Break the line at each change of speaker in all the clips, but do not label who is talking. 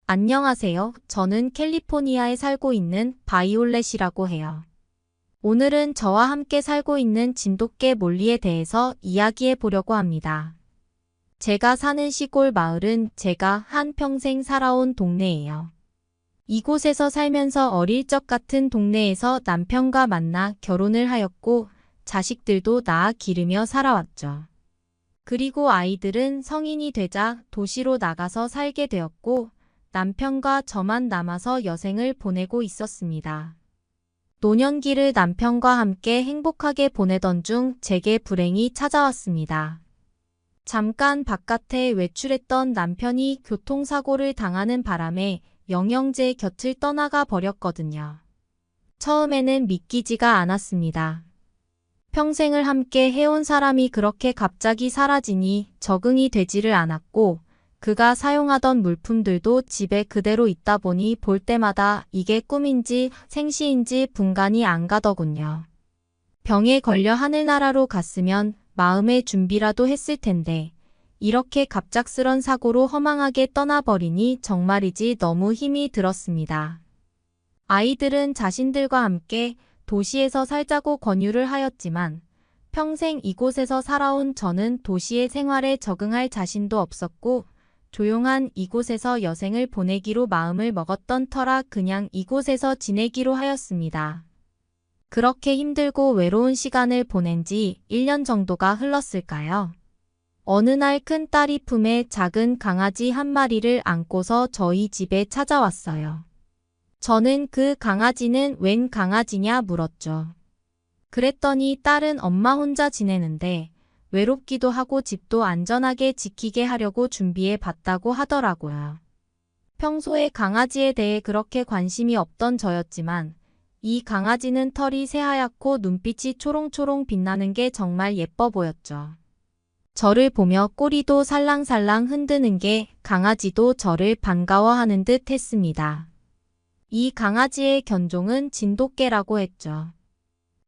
안녕하세요. 저는 캘리포니아에 살고 있는 바이올렛이라고 해요. 오늘은 저와 함께 살고 있는 진돗개 몰리에 대해서 이야기해 보려고 합니다. 제가 사는 시골 마을은 제가 한평생 살아온 동네예요. 이곳에서 살면서 어릴 적 같은 동네에서 남편과 만나 결혼을 하였고 자식들도 낳아 기르며 살아왔죠. 그리고 아이들은 성인이 되자 도시로 나가서 살게 되었고 남편과 저만 남아서 여생을 보내고 있었습니다. 노년기를 남편과 함께 행복하게 보내던 중 제게 불행이 찾아왔습니다. 잠깐 바깥에 외출했던 남편이 교통사고를 당하는 바람에 영영제 곁을 떠나가 버렸거든요. 처음에는 믿기지가 않았습니다. 평생을 함께 해온 사람이 그렇게 갑자기 사라지니 적응이 되지를 않았고 그가 사용하던 물품들도 집에 그대로 있다 보니 볼 때마다 이게 꿈인지 생시인지 분간이 안 가더군요. 병에 걸려 하늘나라로 갔으면 마음의 준비라도 했을 텐데 이렇게 갑작스런 사고로 허망하게 떠나버리니 정말이지 너무 힘이 들었습니다. 아이들은 자신들과 함께 도시에서 살자고 권유를 하였지만 평생 이곳에서 살아온 저는 도시의 생활에 적응할 자신도 없었고 조용한 이곳에서 여생을 보내기로 마음을 먹었던 터라 그냥 이곳에서 지내기로 하였습니다. 그렇게 힘들고 외로운 시간을 보낸 지 1년 정도가 흘렀을까요? 어느 날 큰딸이 품에 작은 강아지 한 마리를 안고서 저희 집에 찾아왔어요. 저는 그 강아지는 웬 강아지냐 물었죠. 그랬더니 딸은 엄마 혼자 지내는데 외롭기도 하고 집도 안전하게 지키게 하려고 준비해 봤다고 하더라고요. 평소에 강아지에 대해 그렇게 관심이 없던 저였지만 이 강아지는 털이 새하얗고 눈빛이 초롱초롱 빛나는 게 정말 예뻐 보였죠. 저를 보며 꼬리도 살랑살랑 흔드는 게 강아지도 저를 반가워하는 듯 했습니다. 이 강아지의 견종은 진돗개라고 했죠.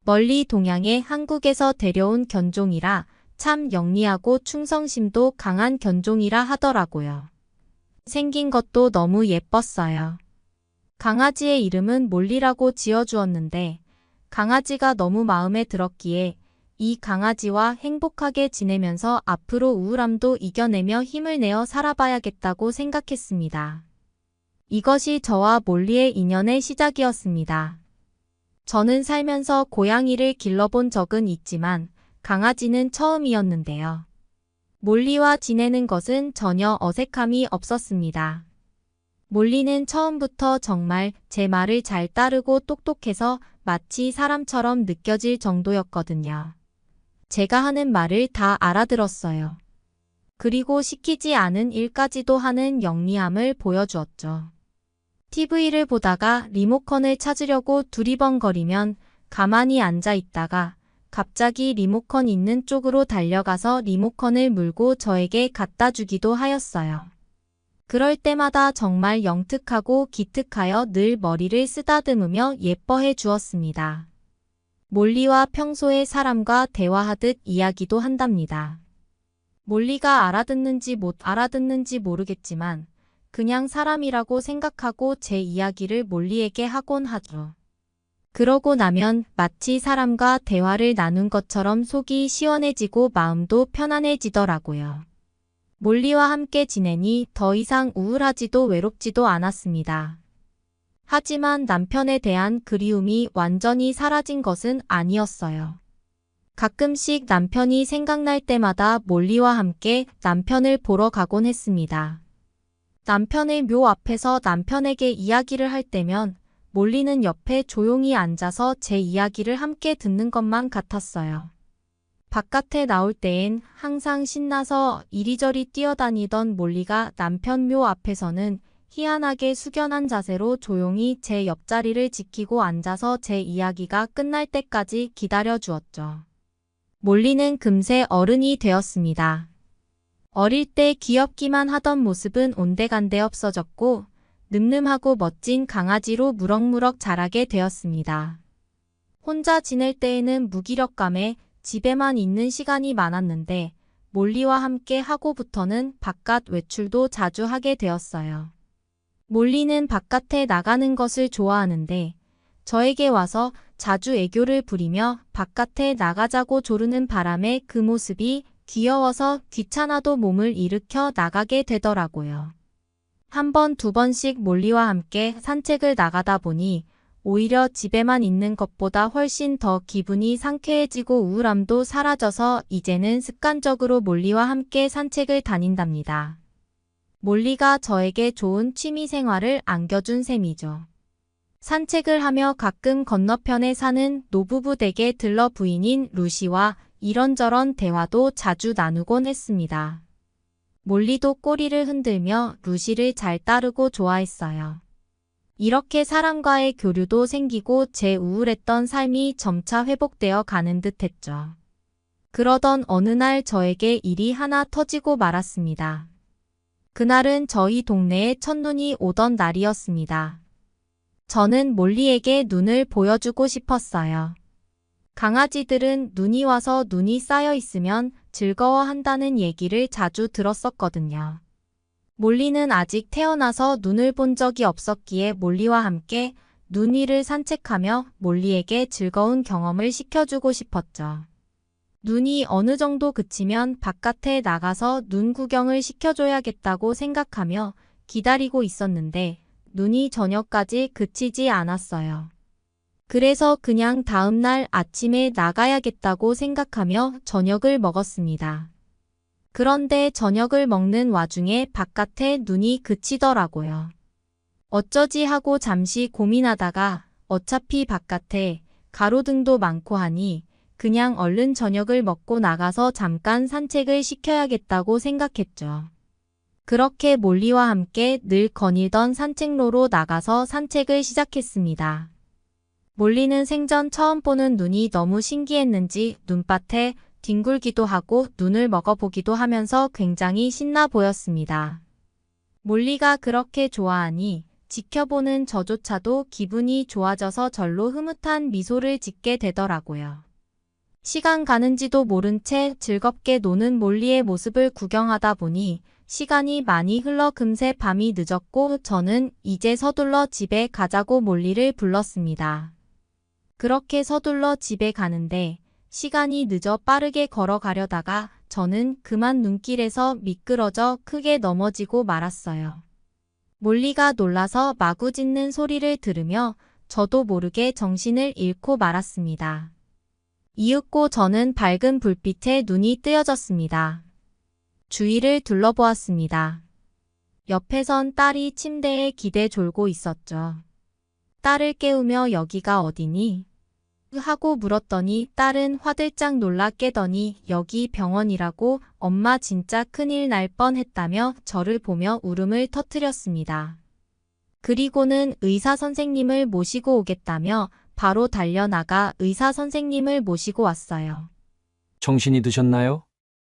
멀리 동양의 한국에서 데려온 견종이라 참 영리하고 충성심도 강한 견종이라 하더라고요. 생긴 것도 너무 예뻤어요. 강아지의 이름은 몰리라고 지어주었는데 강아지가 너무 마음에 들었기에 이 강아지와 행복하게 지내면서 앞으로 우울함도 이겨내며 힘을 내어 살아봐야겠다고 생각했습니다. 이것이 저와 몰리의 인연의 시작이었습니다. 저는 살면서 고양이를 길러본 적은 있지만 강아지는 처음이었는데요. 몰리와 지내는 것은 전혀 어색함이 없었습니다. 몰리는 처음부터 정말 제 말을 잘 따르고 똑똑해서 마치 사람처럼 느껴질 정도였거든요. 제가 하는 말을 다 알아들었어요. 그리고 시키지 않은 일까지도 하는 영리함을 보여주었죠. TV를 보다가 리모컨을 찾으려고 두리번거리면 가만히 앉아 있다가 갑자기 리모컨 있는 쪽으로 달려가서 리모컨을 물고 저에게 갖다 주기도 하였어요. 그럴 때마다 정말 영특하고 기특하여 늘 머리를 쓰다듬으며 예뻐해 주었습니다. 몰리와 평소에 사람과 대화하듯 이야기도 한답니다. 몰리가 알아듣는지 못 알아듣는지 모르겠지만 그냥 사람이라고 생각하고 제 이야기를 몰리에게 하곤 하죠. 그러고 나면 마치 사람과 대화를 나눈 것처럼 속이 시원해지고 마음도 편안해지더라고요. 몰리와 함께 지내니 더 이상 우울하지도 외롭지도 않았습니다. 하지만 남편에 대한 그리움이 완전히 사라진 것은 아니었어요. 가끔씩 남편이 생각날 때마다 몰리와 함께 남편을 보러 가곤 했습니다. 남편의 묘 앞에서 남편에게 이야기를 할 때면 몰리는 옆에 조용히 앉아서 제 이야기를 함께 듣는 것만 같았어요. 바깥에 나올 때엔 항상 신나서 이리저리 뛰어다니던 몰리가 남편 묘 앞에서는 희한하게 숙연한 자세로 조용히 제 옆자리를 지키고 앉아서 제 이야기가 끝날 때까지 기다려 주었죠. 몰리는 금세 어른이 되었습니다. 어릴 때 귀엽기만 하던 모습은 온데간데 없어졌고 늠름하고 멋진 강아지로 무럭무럭 자라게 되었습니다. 혼자 지낼 때에는 무기력감에 집에만 있는 시간이 많았는데 몰리와 함께 하고부터는 바깥 외출도 자주 하게 되었어요. 몰리는 바깥에 나가는 것을 좋아하는데 저에게 와서 자주 애교를 부리며 바깥에 나가자고 조르는 바람에 그 모습이 귀여워서 귀찮아도 몸을 일으켜 나가게 되더라고요. 한 번, 두 번씩 몰리와 함께 산책을 나가다 보니 오히려 집에만 있는 것보다 훨씬 더 기분이 상쾌해지고 우울함도 사라져서 이제는 습관적으로 몰리와 함께 산책을 다닌답니다. 몰리가 저에게 좋은 취미 생활을 안겨준 셈이죠. 산책을 하며 가끔 건너편에 사는 노부부 댁에 들러 부인인 루시와 이런저런 대화도 자주 나누곤 했습니다. 몰리도 꼬리를 흔들며 루시를 잘 따르고 좋아했어요. 이렇게 사람과의 교류도 생기고 제 우울했던 삶이 점차 회복되어 가는 듯 했죠. 그러던 어느 날 저에게 일이 하나 터지고 말았습니다. 그날은 저희 동네에 첫눈이 오던 날이었습니다. 저는 몰리에게 눈을 보여주고 싶었어요. 강아지들은 눈이 와서 눈이 쌓여 있으면 즐거워한다는 얘기를 자주 들었었거든요. 몰리는 아직 태어나서 눈을 본 적이 없었기에 몰리와 함께 눈 위를 산책하며 몰리에게 즐거운 경험을 시켜주고 싶었죠. 눈이 어느 정도 그치면 바깥에 나가서 눈 구경을 시켜줘야겠다고 생각하며 기다리고 있었는데 눈이 저녁까지 그치지 않았어요. 그래서 그냥 다음날 아침에 나가야겠다고 생각하며 저녁을 먹었습니다. 그런데 저녁을 먹는 와중에 바깥에 눈이 그치더라고요. 어쩌지 하고 잠시 고민하다가 어차피 바깥에 가로등도 많고 하니 그냥 얼른 저녁을 먹고 나가서 잠깐 산책을 시켜야겠다고 생각했죠. 그렇게 몰리와 함께 늘 거닐던 산책로로 나가서 산책을 시작했습니다. 몰리는 생전 처음 보는 눈이 너무 신기했는지 눈밭에 뒹굴기도 하고 눈을 먹어보기도 하면서 굉장히 신나 보였습니다. 몰리가 그렇게 좋아하니 지켜보는 저조차도 기분이 좋아져서 절로 흐뭇한 미소를 짓게 되더라고요. 시간 가는지도 모른 채 즐겁게 노는 몰리의 모습을 구경하다 보니 시간이 많이 흘러 금세 밤이 늦었고 저는 이제 서둘러 집에 가자고 몰리를 불렀습니다. 그렇게 서둘러 집에 가는데 시간이 늦어 빠르게 걸어가려다가 저는 그만 눈길에서 미끄러져 크게 넘어지고 말았어요. 몰리가 놀라서 마구 짖는 소리를 들으며 저도 모르게 정신을 잃고 말았습니다. 이윽고 저는 밝은 불빛에 눈이 뜨여졌습니다. 주위를 둘러보았습니다. 옆에선 딸이 침대에 기대 졸고 있었죠. 딸을 깨우며 여기가 어디니? 하고 물었더니 딸은 화들짝 놀라 깨더니 여기 병원이라고 엄마 진짜 큰일 날 뻔했다며 저를 보며 울음을 터뜨렸습니다. 그리고는 의사 선생님을 모시고 오겠다며 바로 달려나가 의사 선생님을 모시고 왔어요.
정신이 드셨나요?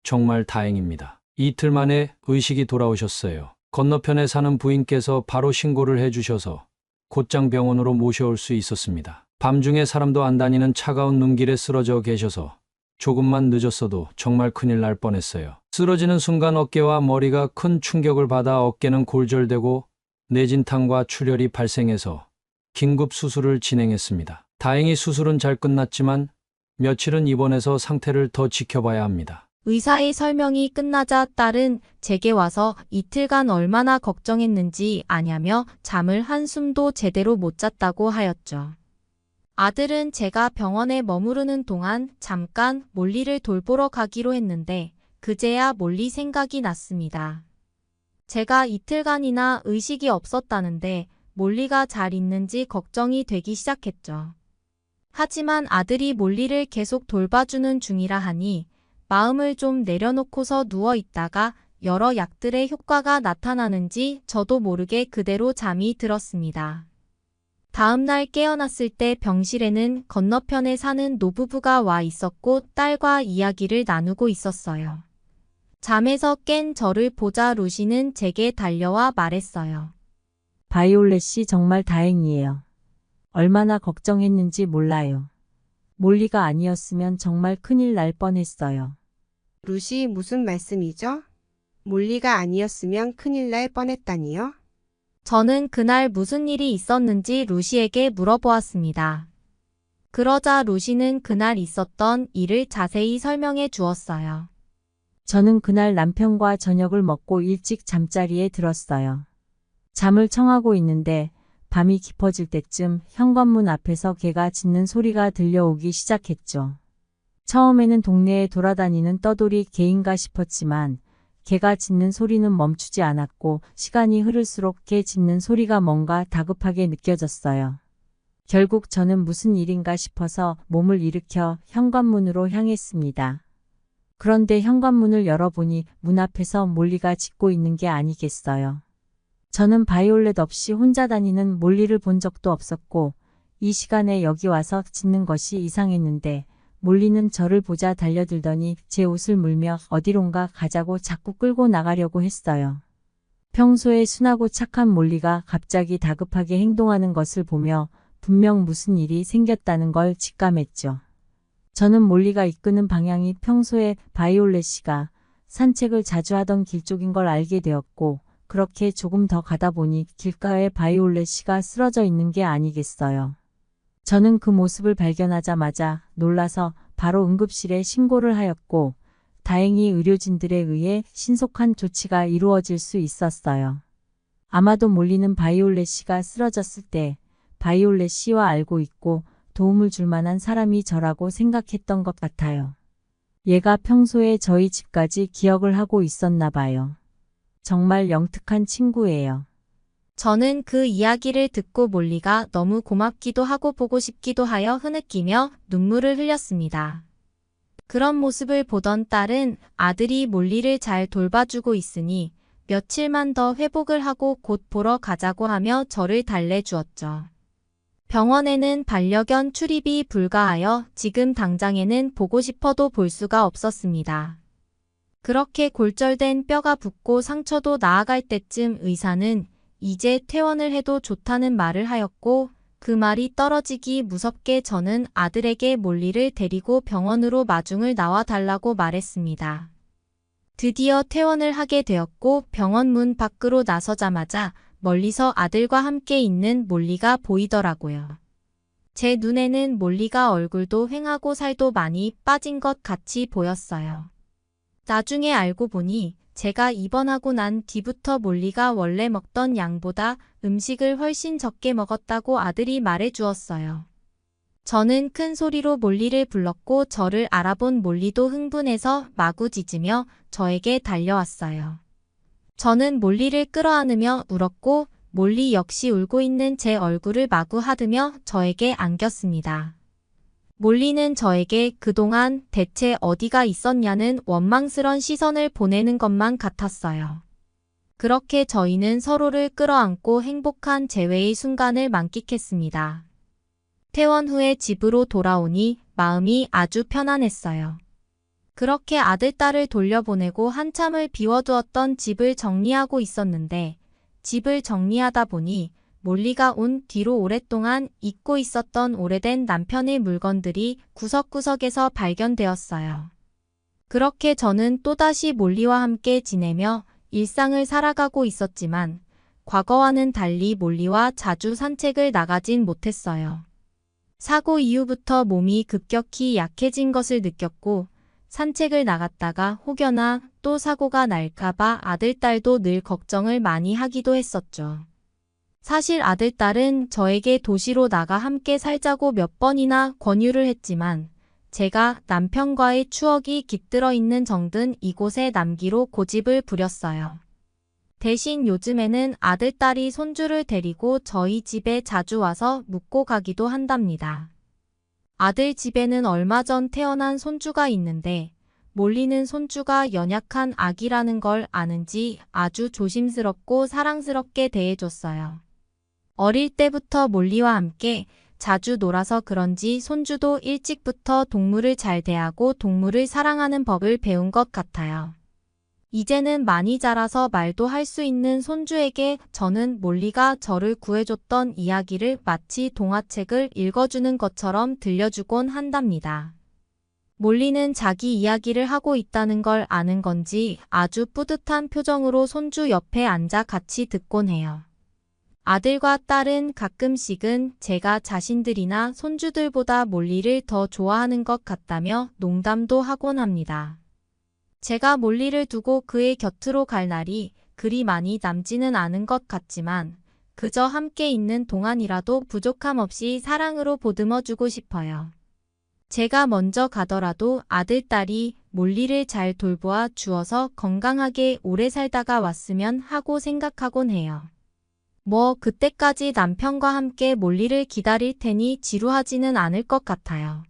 정말 다행입니다. 이틀 만에 의식이 돌아오셨어요. 건너편에 사는 부인께서 바로 신고를 해주셔서 곧장 병원으로 모셔올 수 있었습니다. 밤중에 사람도 안 다니는 차가운 눈길에 쓰러져 계셔서 조금만 늦었어도 정말 큰일 날 뻔했어요. 쓰러지는 순간 어깨와 머리가 큰 충격을 받아 어깨는 골절되고 뇌진탕과 출혈이 발생해서 긴급 수술을 진행했습니다. 다행히 수술은 잘 끝났지만 며칠은 입원해서 상태를 더 지켜봐야 합니다.
의사의 설명이 끝나자 딸은 제게 와서 이틀간 얼마나 걱정했는지 아냐며 잠을 한숨도 제대로 못 잤다고 하였죠. 아들은 제가 병원에 머무르는 동안 잠깐 몰리를 돌보러 가기로 했는데 그제야 몰리 생각이 났습니다. 제가 이틀간이나 의식이 없었다는데 몰리가 잘 있는지 걱정이 되기 시작했죠. 하지만 아들이 몰리를 계속 돌봐주는 중이라 하니 마음을 좀 내려놓고서 누워 있다가 여러 약들의 효과가 나타나는지 저도 모르게 그대로 잠이 들었습니다. 다음날 깨어났을 때 병실에는 건너편에 사는 노부부가 와 있었고 딸과 이야기를 나누고 있었어요. 잠에서 깬 저를 보자 루시는 제게 달려와 말했어요.
바이올렛 씨 정말 다행이에요. 얼마나 걱정했는지 몰라요. 몰리가 아니었으면 정말 큰일 날 뻔했어요.
루시 무슨 말씀이죠? 몰리가 아니었으면 큰일 날 뻔했다니요?
저는 그날 무슨 일이 있었는지 루시에게 물어보았습니다. 그러자 루시는 그날 있었던 일을 자세히 설명해 주었어요.
저는 그날 남편과 저녁을 먹고 일찍 잠자리에 들었어요. 잠을 청하고 있는데 밤이 깊어질 때쯤 현관문 앞에서 개가 짖는 소리가 들려오기 시작했죠. 처음에는 동네에 돌아다니는 떠돌이 개인가 싶었지만 개가 짖는 소리는 멈추지 않았고 시간이 흐를수록 개 짖는 소리가 뭔가 다급하게 느껴졌어요. 결국 저는 무슨 일인가 싶어서 몸을 일으켜 현관문으로 향했습니다. 그런데 현관문을 열어보니 문 앞에서 몰리가 짖고 있는 게 아니겠어요. 저는 바이올렛 없이 혼자 다니는 몰리를 본 적도 없었고 이 시간에 여기 와서 짖는 것이 이상했는데 몰리는 저를 보자 달려들더니 제 옷을 물며 어디론가 가자고 자꾸 끌고 나가려고 했어요. 평소에 순하고 착한 몰리가 갑자기 다급하게 행동하는 것을 보며 분명 무슨 일이 생겼다는 걸 직감했죠. 저는 몰리가 이끄는 방향이 평소에 바이올렛 씨가 산책을 자주 하던 길 쪽인 걸 알게 되었고 그렇게 조금 더 가다 보니 길가에 바이올렛 씨가 쓰러져 있는 게 아니겠어요. 저는 그 모습을 발견하자마자 놀라서 바로 응급실에 신고를 하였고 다행히 의료진들에 의해 신속한 조치가 이루어질 수 있었어요. 아마도 몰리는 바이올렛 씨가 쓰러졌을 때 바이올렛 씨와 알고 있고 도움을 줄 만한 사람이 저라고 생각했던 것 같아요. 얘가 평소에 저희 집까지 기억을 하고 있었나 봐요. 정말 영특한 친구예요.
저는 그 이야기를 듣고 몰리가 너무 고맙기도 하고 보고 싶기도 하여 흐느끼며 눈물을 흘렸습니다. 그런 모습을 보던 딸은 아들이 몰리를 잘 돌봐주고 있으니 며칠만 더 회복을 하고 곧 보러 가자고 하며 저를 달래주었죠. 병원에는 반려견 출입이 불가하여 지금 당장에는 보고 싶어도 볼 수가 없었습니다. 그렇게 골절된 뼈가 붓고 상처도 나아갈 때쯤 의사는 이제 퇴원을 해도 좋다는 말을 하였고 그 말이 떨어지기 무섭게 저는 아들에게 몰리를 데리고 병원으로 마중을 나와 달라고 말했습니다. 드디어 퇴원을 하게 되었고 병원 문 밖으로 나서자마자 멀리서 아들과 함께 있는 몰리가 보이더라고요. 제 눈에는 몰리가 얼굴도 휑하고 살도 많이 빠진 것 같이 보였어요. 나중에 알고 보니 제가 입원하고 난 뒤부터 몰리가 원래 먹던 양보다 음식을 훨씬 적게 먹었다고 아들이 말해 주었어요. 저는 큰 소리로 몰리를 불렀고 저를 알아본 몰리도 흥분해서 마구 짖으며 저에게 달려왔어요. 저는 몰리를 끌어안으며 울었고 몰리 역시 울고 있는 제 얼굴을 마구 하드며 저에게 안겼습니다. 몰리는 저에게 그동안 대체 어디가 있었냐는 원망스런 시선을 보내는 것만 같았어요. 그렇게 저희는 서로를 끌어안고 행복한 재회의 순간을 만끽했습니다. 퇴원 후에 집으로 돌아오니 마음이 아주 편안했어요. 그렇게 아들, 딸을 돌려보내고 한참을 비워두었던 집을 정리하고 있었는데 집을 정리하다 보니 몰리가 온 뒤로 오랫동안 잊고 있었던 오래된 남편의 물건들이 구석구석에서 발견되었어요. 그렇게 저는 또다시 몰리와 함께 지내며 일상을 살아가고 있었지만 과거와는 달리 몰리와 자주 산책을 나가진 못했어요. 사고 이후부터 몸이 급격히 약해진 것을 느꼈고 산책을 나갔다가 혹여나 또 사고가 날까봐 아들, 딸도 늘 걱정을 많이 하기도 했었죠. 사실 아들, 딸은 저에게 도시로 나가 함께 살자고 몇 번이나 권유를 했지만 제가 남편과의 추억이 깃들어 있는 정든 이곳에 남기로 고집을 부렸어요. 대신 요즘에는 아들, 딸이 손주를 데리고 저희 집에 자주 와서 묵고 가기도 한답니다. 아들 집에는 얼마 전 태어난 손주가 있는데 몰리는 손주가 연약한 아기라는 걸 아는지 아주 조심스럽고 사랑스럽게 대해줬어요. 어릴 때부터 몰리와 함께 자주 놀아서 그런지 손주도 일찍부터 동물을 잘 대하고 동물을 사랑하는 법을 배운 것 같아요. 이제는 많이 자라서 말도 할 수 있는 손주에게 저는 몰리가 저를 구해줬던 이야기를 마치 동화책을 읽어주는 것처럼 들려주곤 한답니다. 몰리는 자기 이야기를 하고 있다는 걸 아는 건지 아주 뿌듯한 표정으로 손주 옆에 앉아 같이 듣곤 해요. 아들과 딸은 가끔씩은 제가 자신들이나 손주들보다 몰리를 더 좋아하는 것 같다며 농담도 하곤 합니다. 제가 몰리를 두고 그의 곁으로 갈 날이 그리 많이 남지는 않은 것 같지만 그저 함께 있는 동안이라도 부족함 없이 사랑으로 보듬어주고 싶어요. 제가 먼저 가더라도 아들, 딸이 몰리를 잘 돌보아 주어서 건강하게 오래 살다가 왔으면 하고 생각하곤 해요. 뭐 그때까지 남편과 함께 몰리를 기다릴 테니 지루하지는 않을 것 같아요.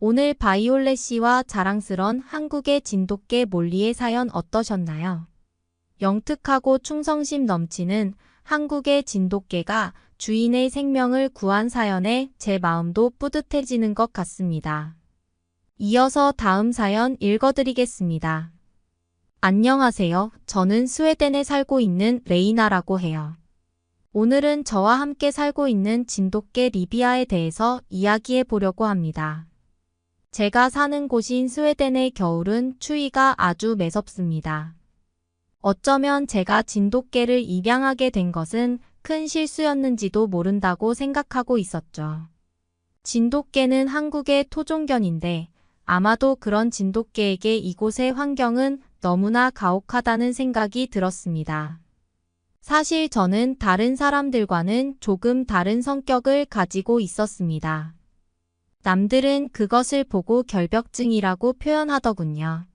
오늘 바이올렛 씨와 자랑스런 한국의 진돗개 몰리의 사연 어떠셨나요? 영특하고 충성심 넘치는 한국의 진돗개가 주인의 생명을 구한 사연에 제 마음도 뿌듯해지는 것 같습니다. 이어서 다음 사연 읽어드리겠습니다. 안녕하세요. 저는 스웨덴에 살고 있는 레이나라고 해요. 오늘은 저와 함께 살고 있는 진돗개 리비아에 대해서 이야기해 보려고 합니다. 제가 사는 곳인 스웨덴의 겨울은 추위가 아주 매섭습니다. 어쩌면 제가 진돗개를 입양하게 된 것은 큰 실수였는지도 모른다고 생각하고 있었죠. 진돗개는 한국의 토종견인데 아마도 그런 진돗개에게 이곳의 환경은 너무나 가혹하다는 생각이 들었습니다. 사실 저는 다른 사람들과는 조금 다른 성격을 가지고 있었습니다. 남들은 그것을 보고 결벽증이라고 표현하더군요.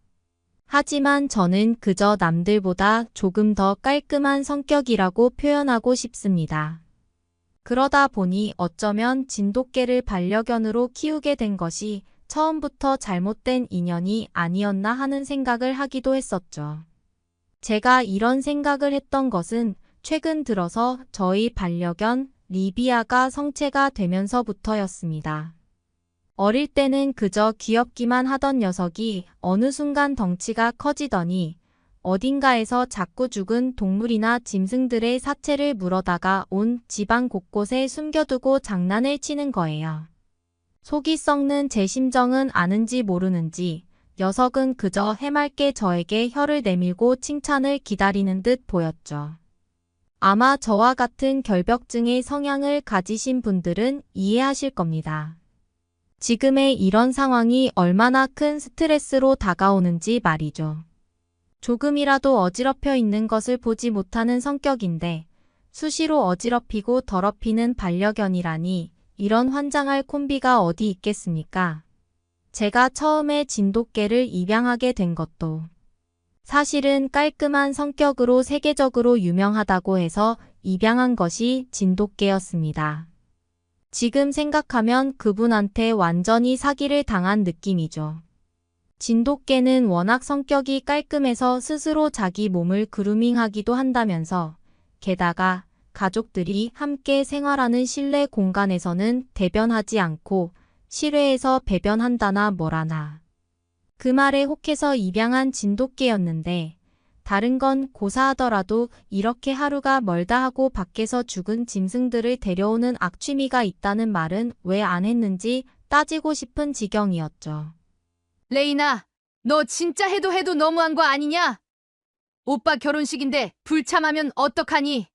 하지만 저는 그저 남들보다 조금 더 깔끔한 성격이라고 표현하고 싶습니다. 그러다 보니 어쩌면 진돗개를 반려견으로 키우게 된 것이 처음부터 잘못된 인연이 아니었나 하는 생각을 하기도 했었죠. 제가 이런 생각을 했던 것은 최근 들어서 저희 반려견 리비아가 성체가 되면서부터였습니다. 어릴 때는 그저 귀엽기만 하던 녀석이 어느 순간 덩치가 커지더니 어딘가에서 자꾸 죽은 동물이나 짐승들의 사체를 물어다가 온 집안 곳곳에 숨겨두고 장난을 치는 거예요. 속이 썩는 제 심정은 아는지 모르는지 녀석은 그저 해맑게 저에게 혀를 내밀고 칭찬을 기다리는 듯 보였죠. 아마 저와 같은 결벽증의 성향을 가지신 분들은 이해하실 겁니다. 지금의 이런 상황이 얼마나 큰 스트레스로 다가오는지 말이죠. 조금이라도 어지럽혀 있는 것을 보지 못하는 성격인데 수시로 어지럽히고 더럽히는 반려견이라니 이런 환장할 콤비가 어디 있겠습니까? 제가 처음에 진돗개를 입양하게 된 것도 사실은 깔끔한 성격으로 세계적으로 유명하다고 해서 입양한 것이 진돗개였습니다. 지금 생각하면 그분한테 완전히 사기를 당한 느낌이죠. 진돗개는 워낙 성격이 깔끔해서 스스로 자기 몸을 그루밍하기도 한다면서 게다가 가족들이 함께 생활하는 실내 공간에서는 대변하지 않고 실외에서 배변한다나 뭐라나. 그 말에 혹해서 입양한 진돗개였는데 다른 건 고사하더라도 이렇게 하루가 멀다 하고 밖에서 죽은 짐승들을 데려오는 악취미가 있다는 말은 왜 안 했는지 따지고 싶은 지경이었죠.
레이나, 너 진짜 해도 너무한 거 아니냐? 오빠 결혼식인데 불참하면 어떡하니?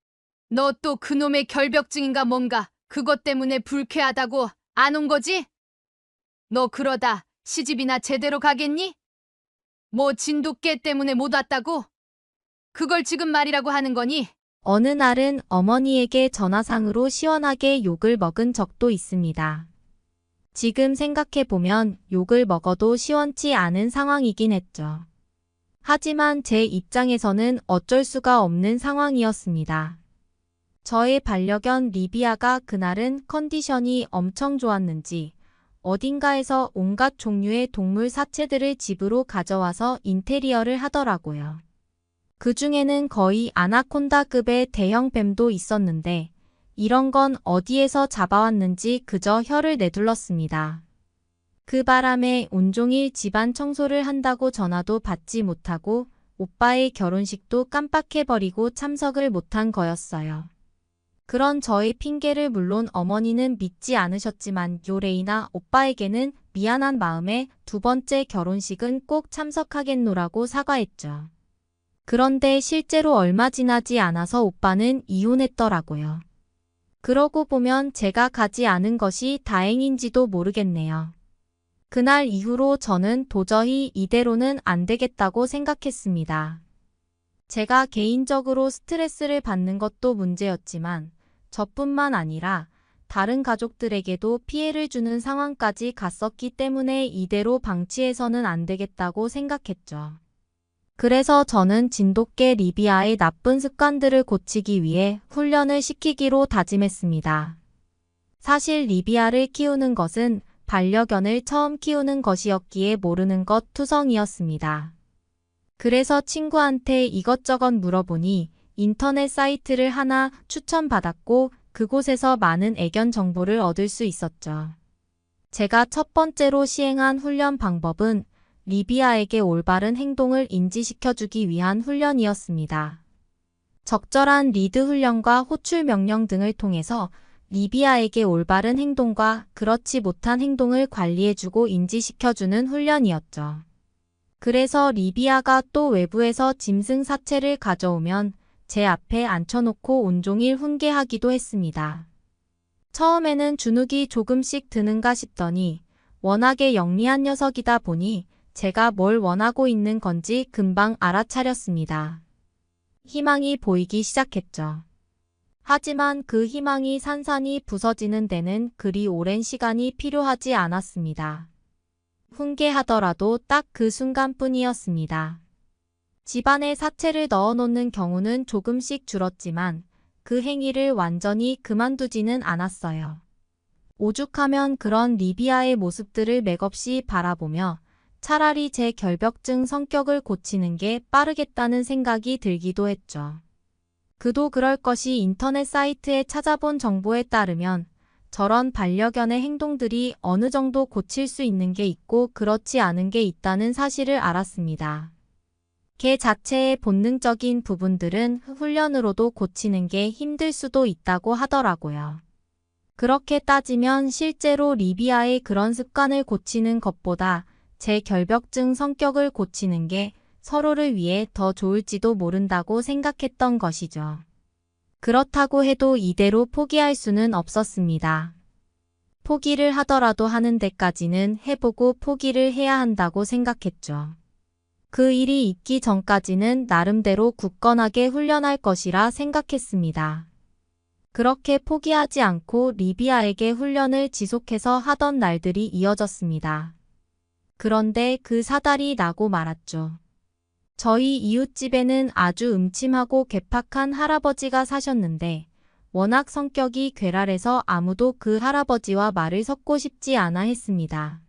너 또 그놈의 결벽증인가 뭔가 그것 때문에 불쾌하다고 안 온 거지? 너 그러다 시집이나 제대로 가겠니? 뭐 진돗개 때문에 못 왔다고? 그걸 지금 말이라고 하는 거니?
어느 날은 어머니에게 전화상으로 시원하게 욕을 먹은 적도 있습니다. 지금 생각해보면 욕을 먹어도 시원치 않은 상황이긴 했죠. 하지만 제 입장에서는 어쩔 수가 없는 상황이었습니다. 저의 반려견 리비아가 그날은 컨디션이 엄청 좋았는지 어딘가에서 온갖 종류의 동물 사체들을 집으로 가져와서 인테리어를 하더라고요. 그 중에는 거의 아나콘다급의 대형 뱀도 있었는데 이런 건 어디에서 잡아왔는지 그저 혀를 내둘렀습니다. 그 바람에 온종일 집안 청소를 한다고 전화도 받지 못하고 오빠의 결혼식도 깜빡해버리고 참석을 못한 거였어요. 그런 저의 핑계를 물론 어머니는 믿지 않으셨지만 요레이나 오빠에게는 미안한 마음에 두 번째 결혼식은 꼭 참석하겠노라고 사과했죠. 그런데 실제로 얼마 지나지 않아서 오빠는 이혼했더라고요. 그러고 보면 제가 가지 않은 것이 다행인지도 모르겠네요. 그날 이후로 저는 도저히 이대로는 안 되겠다고 생각했습니다. 제가 개인적으로 스트레스를 받는 것도 문제였지만 저뿐만 아니라 다른 가족들에게도 피해를 주는 상황까지 갔었기 때문에 이대로 방치해서는 안 되겠다고 생각했죠. 그래서 저는 진돗개 리비아의 나쁜 습관들을 고치기 위해 훈련을 시키기로 다짐했습니다. 사실 리비아를 키우는 것은 반려견을 처음 키우는 것이었기에 모르는 것 투성이었습니다. 그래서 친구한테 이것저것 물어보니 인터넷 사이트를 하나 추천받았고 그곳에서 많은 애견 정보를 얻을 수 있었죠. 제가 첫 번째로 시행한 훈련 방법은 리비아에게 올바른 행동을 인지시켜주기 위한 훈련이었습니다. 적절한 리드 훈련과 호출 명령 등을 통해서 리비아에게 올바른 행동과 그렇지 못한 행동을 관리해주고 인지시켜주는 훈련이었죠. 그래서 리비아가 또 외부에서 짐승 사체를 가져오면 제 앞에 앉혀놓고 온종일 훈계하기도 했습니다. 처음에는 주눅이 조금씩 드는가 싶더니 워낙에 영리한 녀석이다 보니 제가 뭘 원하고 있는 건지 금방 알아차렸습니다. 희망이 보이기 시작했죠. 하지만 그 희망이 산산이 부서지는 데는 그리 오랜 시간이 필요하지 않았습니다. 훈계하더라도 딱 그 순간뿐이었습니다. 집안에 사체를 넣어놓는 경우는 조금씩 줄었지만 그 행위를 완전히 그만두지는 않았어요. 오죽하면 그런 리비아의 모습들을 맥없이 바라보며 차라리 제 결벽증 성격을 고치는 게 빠르겠다는 생각이 들기도 했죠. 그도 그럴 것이 인터넷 사이트에 찾아본 정보에 따르면 저런 반려견의 행동들이 어느 정도 고칠 수 있는 게 있고 그렇지 않은 게 있다는 사실을 알았습니다. 개 자체의 본능적인 부분들은 훈련으로도 고치는 게 힘들 수도 있다고 하더라고요. 그렇게 따지면 실제로 리비아의 그런 습관을 고치는 것보다 제 결벽증 성격을 고치는 게 서로를 위해 더 좋을지도 모른다고 생각했던 것이죠. 그렇다고 해도 이대로 포기할 수는 없었습니다. 포기를 하더라도 하는 데까지는 해보고 포기를 해야 한다고 생각했죠. 그 일이 있기 전까지는 나름대로 굳건하게 훈련할 것이라 생각했습니다. 그렇게 포기하지 않고 리비아에게 훈련을 지속해서 하던 날들이 이어졌습니다. 그런데 그 사달이 나고 말았죠. 저희 이웃집에는 아주 음침하고 괴팍한 할아버지가 사셨는데 워낙 성격이 괴랄해서 아무도 그 할아버지와 말을 섞고 싶지 않아 했습니다.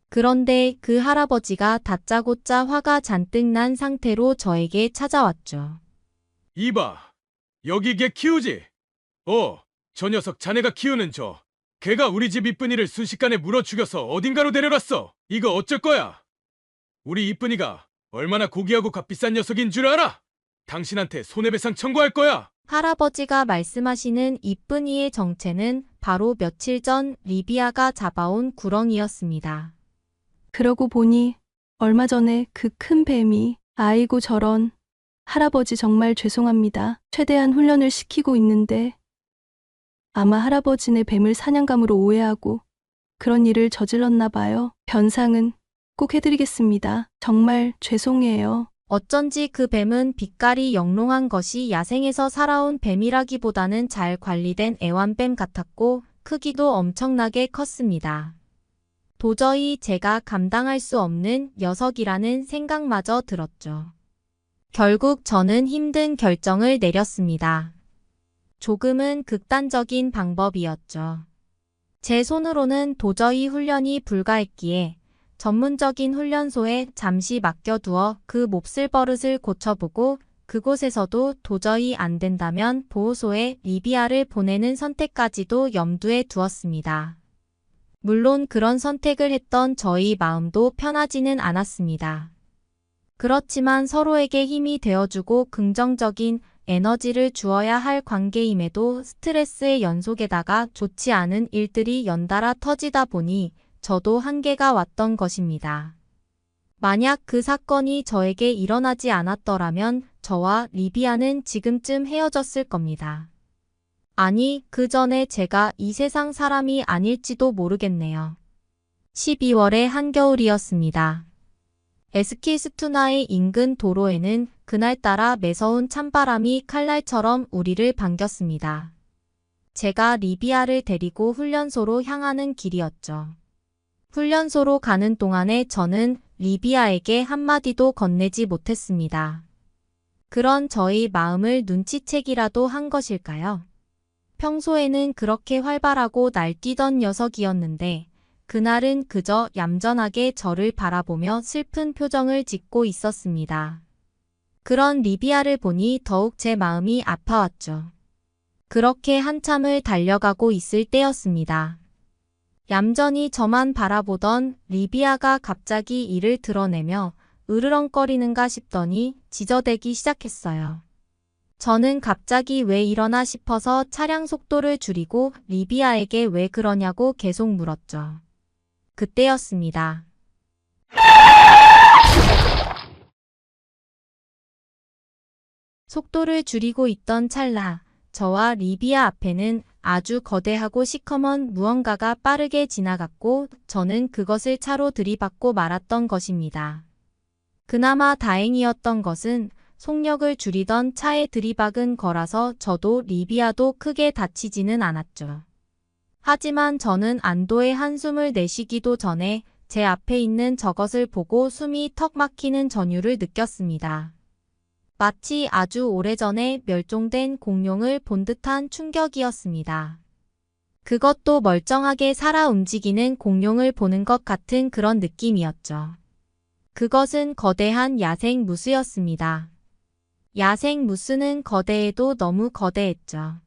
그런데 그 할아버지가 다짜고짜 화가 잔뜩 난 상태로 저에게 찾아왔죠.
이봐, 여기 개 키우지? 저 녀석 자네가 키우는 걔가 우리 집 이쁜이를 순식간에 물어 죽여서 어딘가로 데려갔어. 이거 어쩔 거야? 우리 이쁜이가 얼마나 고귀하고 값비싼 녀석인 줄 알아? 당신한테 손해배상 청구할 거야.
할아버지가 말씀하시는 이쁜이의 정체는 바로 며칠 전 리비아가 잡아온 구렁이였습니다.
그러고 보니 얼마 전에 그 큰 뱀이 아이고 저런. 할아버지 정말 죄송합니다. 최대한 훈련을 시키고 있는데 아마 할아버지네 뱀을 사냥감으로 오해하고 그런 일을 저질렀나 봐요. 변상은 꼭 해드리겠습니다. 정말 죄송해요.
어쩐지 그 뱀은 빛깔이 영롱한 것이 야생에서 살아온 뱀이라기보다는 잘 관리된 애완뱀 같았고 크기도 엄청나게 컸습니다. 도저히 제가 감당할 수 없는 녀석이라는 생각마저 들었죠. 결국 저는 힘든 결정을 내렸습니다. 조금은 극단적인 방법이었죠. 제 손으로는 도저히 훈련이 불가했기에 전문적인 훈련소에 잠시 맡겨두어 그 몹쓸 버릇을 고쳐보고 그곳에서도 도저히 안 된다면 보호소에 리비아를 보내는 선택까지도 염두에 두었습니다. 물론 그런 선택을 했던 저희 마음도 편하지는 않았습니다. 그렇지만 서로에게 힘이 되어주고 긍정적인 에너지를 주어야 할 관계임에도 스트레스의 연속에다가 좋지 않은 일들이 연달아 터지다 보니 저도 한계가 왔던 것입니다. 만약 그 사건이 저에게 일어나지 않았더라면 저와 리비아는 지금쯤 헤어졌을 겁니다. 아니, 그 전에 제가 이 세상 사람이 아닐지도 모르겠네요. 12월의 한겨울이었습니다. 에스키스투나의 인근 도로에는 그날따라 매서운 찬바람이 칼날처럼 우리를 반겼습니다. 제가 리비아를 데리고 훈련소로 향하는 길이었죠. 훈련소로 가는 동안에 저는 리비아에게 한마디도 건네지 못했습니다. 그런 저의 마음을 눈치채기라도 한 것일까요? 평소에는 그렇게 활발하고 날뛰던 녀석이었는데 그날은 그저 얌전하게 저를 바라보며 슬픈 표정을 짓고 있었습니다. 그런 리비아를 보니 더욱 제 마음이 아파왔죠. 그렇게 한참을 달려가고 있을 때였습니다. 얌전히 저만 바라보던 리비아가 갑자기 이를 드러내며 으르렁거리는가 싶더니 지저대기 시작했어요. 저는 갑자기 왜 이러나 싶어서 차량 속도를 줄이고 리비아에게 왜 그러냐고 계속 물었죠. 그때였습니다. 속도를 줄이고 있던 찰나, 저와 리비아 앞에는 아주 거대하고 시커먼 무언가가 빠르게 지나갔고 저는 그것을 차로 들이받고 말았던 것입니다. 그나마 다행이었던 것은 속력을 줄이던 차에 들이박은 거라서 저도 리비아도 크게 다치지는 않았죠. 하지만 저는 안도의 한숨을 내쉬기도 전에 제 앞에 있는 저것을 보고 숨이 턱 막히는 전율을 느꼈습니다. 마치 아주 오래전에 멸종된 공룡을 본 듯한 충격이었습니다. 그것도 멀쩡하게 살아 움직이는 공룡을 보는 것 같은 그런 느낌이었죠. 그것은 거대한 야생 무스였습니다. 야생 무스는 거대해도 너무 거대했죠.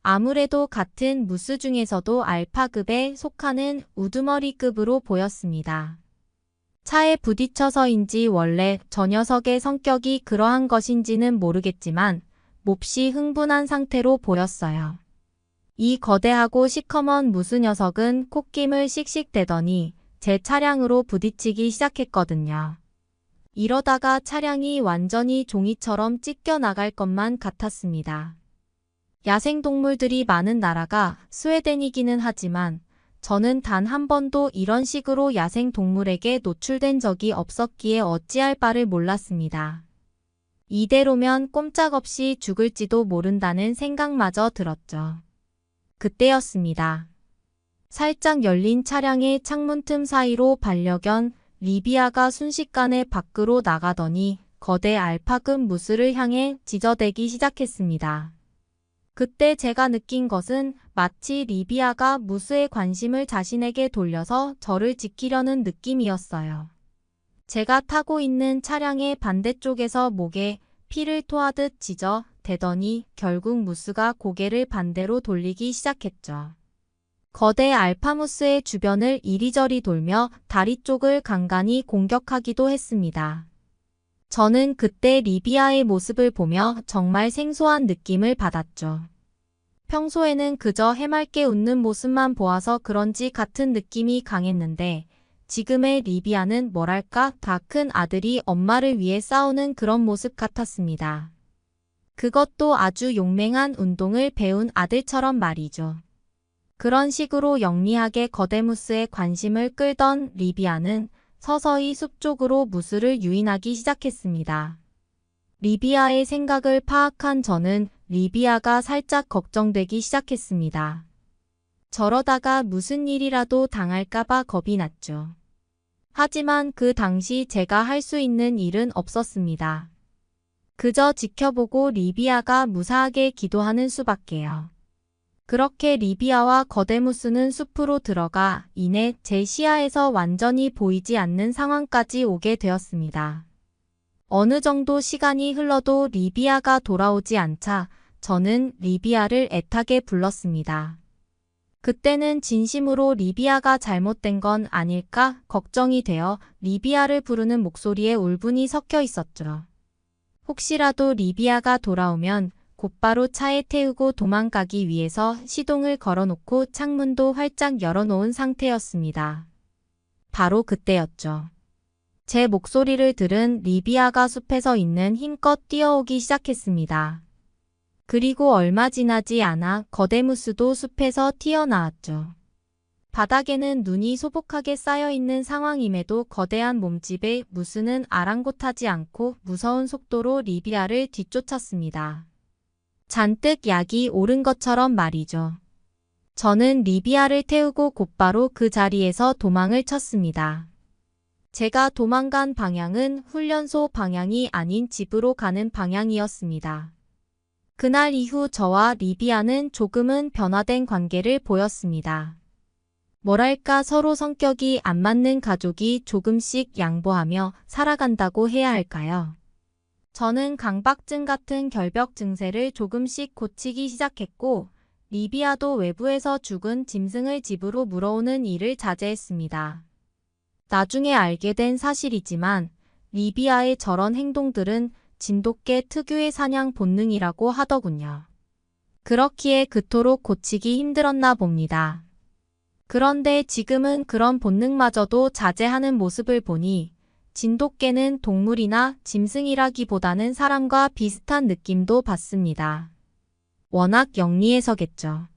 아무래도 같은 무스 중에서도 알파급에 속하는 우두머리급으로 보였습니다. 차에 부딪혀서인지 원래 저 녀석의 성격이 그러한 것인지는 모르겠지만 몹시 흥분한 상태로 보였어요. 이 거대하고 시커먼 무스 녀석은 콧김을 씩씩대더니 제 차량으로 부딪히기 시작했거든요. 이러다가 차량이 완전히 종이처럼 찢겨 나갈 것만 같았습니다. 야생동물들이 많은 나라가 스웨덴이기는 하지만 저는 단 한 번도 이런 식으로 야생동물에게 노출된 적이 없었기에 어찌할 바를 몰랐습니다. 이대로면 꼼짝없이 죽을지도 모른다는 생각마저 들었죠. 그때였습니다. 살짝 열린 차량의 창문 틈 사이로 반려견 리비아가 순식간에 밖으로 나가더니 거대 알파급 무스를 향해 지저대기 시작했습니다. 그때 제가 느낀 것은 마치 리비아가 무스의 관심을 자신에게 돌려서 저를 지키려는 느낌이었어요. 제가 타고 있는 차량의 반대쪽에서 목에 피를 토하듯 짖어 대더니 결국 무스가 고개를 반대로 돌리기 시작했죠. 거대 알파무스의 주변을 이리저리 돌며 다리 쪽을 간간히 공격하기도 했습니다. 저는 그때 리비아의 모습을 보며 정말 생소한 느낌을 받았죠. 평소에는 그저 해맑게 웃는 모습만 보아서 그런지 같은 느낌이 강했는데 지금의 리비아는 뭐랄까 다 큰 아들이 엄마를 위해 싸우는 그런 모습 같았습니다. 그것도 아주 용맹한 운동을 배운 아들처럼 말이죠. 그런 식으로 영리하게 거대무스의 관심을 끌던 리비아는 서서히 숲 쪽으로 무스를 유인하기 시작했습니다. 리비아의 생각을 파악한 저는 리비아가 살짝 걱정되기 시작했습니다. 저러다가 무슨 일이라도 당할까봐 겁이 났죠. 하지만 그 당시 제가 할 수 있는 일은 없었습니다. 그저 지켜보고 리비아가 무사하게 기도하는 수밖에요. 그렇게 리비아와 거대무스는 숲으로 들어가 이내 제 시야에서 완전히 보이지 않는 상황까지 오게 되었습니다. 어느 정도 시간이 흘러도 리비아가 돌아오지 않자 저는 리비아를 애타게 불렀습니다. 그때는 진심으로 리비아가 잘못된 건 아닐까 걱정이 되어 리비아를 부르는 목소리에 울분이 섞여 있었죠. 혹시라도 리비아가 돌아오면 곧바로 차에 태우고 도망가기 위해서 시동을 걸어놓고 창문도 활짝 열어놓은 상태였습니다. 바로 그때였죠. 제 목소리를 들은 리비아가 숲에서 있는 힘껏 뛰어오기 시작했습니다. 그리고 얼마 지나지 않아 거대무스도 숲에서 튀어나왔죠. 바닥에는 눈이 소복하게 쌓여있는 상황임에도 거대한 몸집의 무스는 아랑곳하지 않고 무서운 속도로 리비아를 뒤쫓았습니다. 잔뜩 약이 오른 것처럼 말이죠. 저는 리비아를 태우고 곧바로 그 자리에서 도망을 쳤습니다. 제가 도망간 방향은 훈련소 방향이 아닌 집으로 가는 방향이었습니다. 그날 이후 저와 리비아는 조금은 변화된 관계를 보였습니다. 뭐랄까 서로 성격이 안 맞는 가족이 조금씩 양보하며 살아간다고 해야 할까요? 저는 강박증 같은 결벽 증세를 조금씩 고치기 시작했고 리비아도 외부에서 죽은 짐승을 집으로 물어오는 일을 자제했습니다. 나중에 알게 된 사실이지만 리비아의 저런 행동들은 진돗개 특유의 사냥 본능이라고 하더군요. 그렇기에 그토록 고치기 힘들었나 봅니다. 그런데 지금은 그런 본능마저도 자제하는 모습을 보니 진돗개는 동물이나 짐승이라기보다는 사람과 비슷한 느낌도 받습니다. 워낙 영리해서겠죠.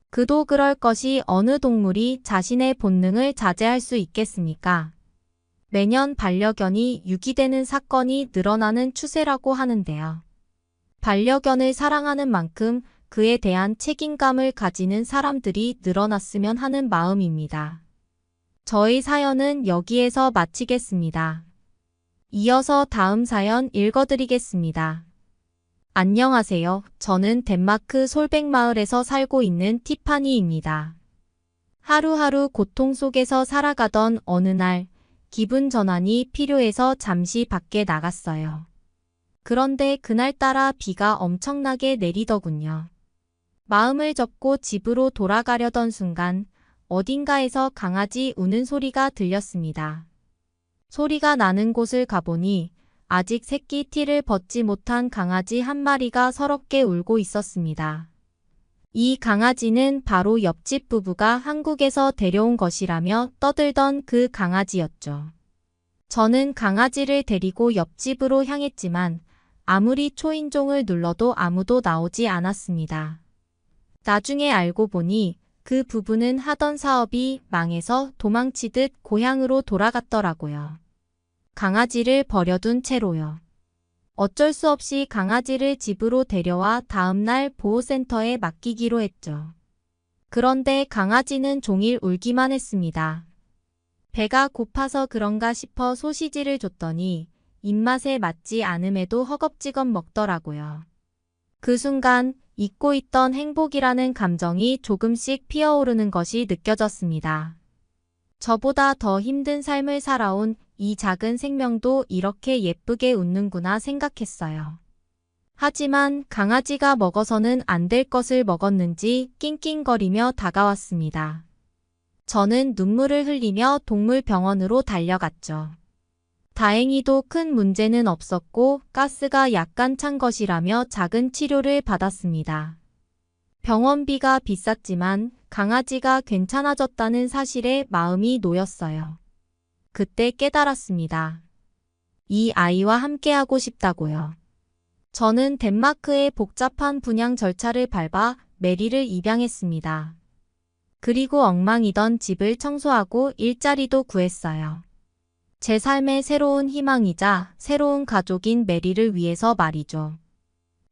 그도 그럴 것이 어느 동물이 자신의 본능을 자제할 수 있겠습니까? 매년 반려견이 유기되는 사건이 늘어나는 추세라고 하는데요. 반려견을 사랑하는 만큼 그에 대한 책임감을 가지는 사람들이 늘어났으면 하는 마음입니다. 저의 사연은 여기에서 마치겠습니다. 이어서 다음 사연 읽어드리겠습니다. 안녕하세요. 저는 덴마크 솔백마을에서 살고 있는 티파니입니다. 하루하루 고통 속에서 살아가던 어느 날 기분 전환이 필요해서 잠시 밖에 나갔어요. 그런데 그날따라 비가 엄청나게 내리더군요. 마음을 접고 집으로 돌아가려던 순간 어딘가에서 강아지 우는 소리가 들렸습니다. 소리가 나는 곳을 가보니 아직 새끼 티를 벗지 못한 강아지 한 마리가 서럽게 울고 있었습니다. 이 강아지는 바로 옆집 부부가 한국에서 데려온 것이라며 떠들던 그 강아지였죠. 저는 강아지를 데리고 옆집으로 향했지만 아무리 초인종을 눌러도 아무도 나오지 않았습니다. 나중에 알고 보니 그 부부는 하던 사업이 망해서 도망치듯 고향으로 돌아갔더라고요. 강아지를 버려둔 채로요. 어쩔 수 없이 강아지를 집으로 데려와 다음날 보호센터에 맡기기로 했죠. 그런데 강아지는 종일 울기만 했습니다. 배가 고파서 그런가 싶어 소시지를 줬더니 입맛에 맞지 않음에도 허겁지겁 먹더라고요. 그 순간 잊고 있던 행복이라는 감정이 조금씩 피어오르는 것이 느껴졌습니다. 저보다 더 힘든 삶을 살아온 이 작은 생명도 이렇게 예쁘게 웃는구나 생각했어요. 하지만 강아지가 먹어서는 안 될 것을 먹었는지 낑낑거리며 다가왔습니다. 저는 눈물을 흘리며 동물병원으로 달려갔죠. 다행히도 큰 문제는 없었고 가스가 약간 찬 것이라며 작은 치료를 받았습니다. 병원비가 비쌌지만 강아지가 괜찮아졌다는 사실에 마음이 놓였어요. 그때 깨달았습니다. 이 아이와 함께하고 싶다고요. 저는 덴마크의 복잡한 분양 절차를 밟아 메리를 입양했습니다. 그리고 엉망이던 집을 청소하고 일자리도 구했어요. 제 삶의 새로운 희망이자 새로운 가족인 메리를 위해서 말이죠.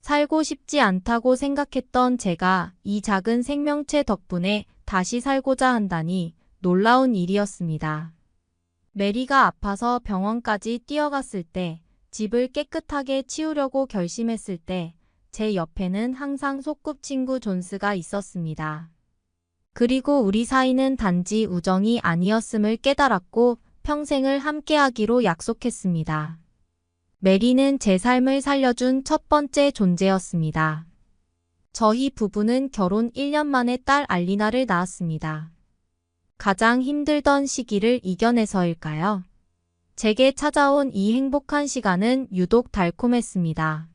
살고 싶지 않다고 생각했던 제가 이 작은 생명체 덕분에 다시 살고자 한다니 놀라운 일이었습니다. 메리가 아파서 병원까지 뛰어갔을 때, 집을 깨끗하게 치우려고 결심했을 때, 제 옆에는 항상 소꿉친구 존스가 있었습니다. 그리고 우리 사이는 단지 우정이 아니었음을 깨달았고 평생을 함께하기로 약속했습니다. 메리는 제 삶을 살려준 첫 번째 존재였습니다. 저희 부부는 결혼 1년 만에 딸 알리나를 낳았습니다. 가장 힘들던 시기를 이겨내서일까요? 제게 찾아온 이 행복한 시간은 유독 달콤했습니다.